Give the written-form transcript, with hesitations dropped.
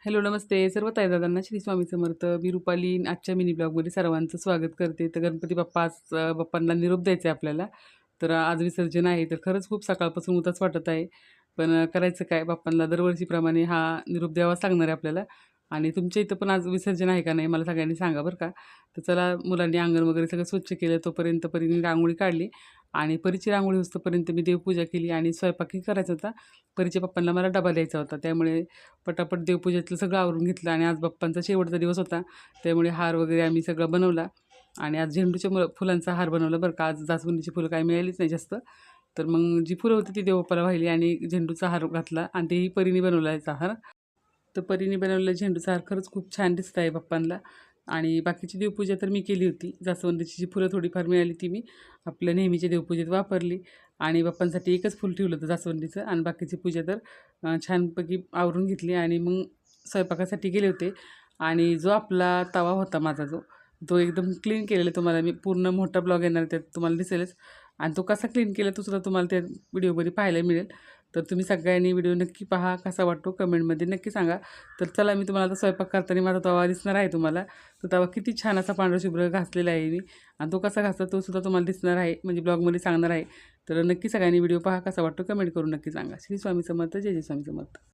Hello, नमस्ते. सर्व ताई-दादांना श्री स्वामी समर्थ. मी रुपाली आजच्या mini ब्लॉगमध्ये सर्वांचं स्वागत करते. तर गणपती बाप्पा आज बाप्पांना निरोप द्यायचा आहे आपल्याला. तर आज विसर्जन आहे. तर खरंच खूप सकाळपासून उदास वाटत आहे. पण करायचं काय? बाप्पांना दरवर्षीप्रमाणे हा निरोप द्यावाच लागणार आहे आपल्याला. आणि तुमच्या इथं पण आज विसर्जन आहे का नाही? मला सगळ्यांनी सांगा बरं का. तर चला, मुलांनी अंगण वगैरे सगळं स्वच्छ केलं. तोपर्यंत परीने रांगोळी काढली आणि परीची रांगोळी होईस्तोपर्यंत मी देवपूजा केली आणि स्वयंपाकही करायचा होता. परीच्या पप्पांना मला डबा द्यायचा होता. त्यामुळे पटापट देवपूजेतलं सगळं आवरून घेतलं आणि आज बाप्पांचा शेवटचा दिवस होता. त्यामुळे हार वगैरे आम्ही सगळं बनवला आणि आज झेंडूच्या फुलांचा हार बनवला बरं का. आज जास्वंदीची फुलं काही मिळालीच नाही जास्त. तर मग जी फुलं होती ती देवबाप्पाला वाहिली आणि झेंडूचा हार घातला आणि तेही परीने बनवला याचा हार. तर परीने बनवलेला झेंडूचा हार खरंच खूप छान दिसत आहे बाप्पांना. आणि बाकीची देवपूजा तर मी केली होती. जास्वंदीची जी फुलं थोडीफार मिळाली ती मी आपल्या नेहमीच्या देवपूजेत वापरली आणि बाप्पांसाठी एकच फुल ठेवलं होतं जास्वंदीचं आणि बाकीची पूजा तर छानपैकी आवरून घेतली आणि मग स्वयंपाकासाठी गेले होते. आणि जो आपला तवा होता माझा तो एकदम क्लीन केलेला तुम्हाला मी पूर्ण मोठा ब्लॉग येणार त्यात तुम्हाला दिसेलच. आणि तो कसा क्लीन केला तो सुद्धा तुम्हाला त्या व्हिडिओमध्ये पाहायला मिळेल. तर तुम्ही सगळ्यांनी व्हिडिओ नक्की पहा. कसा वाटतो कमेंटमध्ये नक्की सांगा. तर चला, मी तुम्हाला आता स्वयंपाक करताना माझा तवा दिसणार आहे तुम्हाला. तो तवा किती छान असा पांढरा शुभ्र घासलेला आहे मी आणि तो कसा घासला तो सुद्धा तुम्हाला दिसणार आहे, म्हणजे ब्लॉगमध्ये सांगणार आहे. तर नक्की सगळ्यांनी व्हिडिओ पहा. कसा वाटतो कमेंट करून नक्की सांगा. श्री स्वामी समर्थ. जय जय स्वामी समर्थ.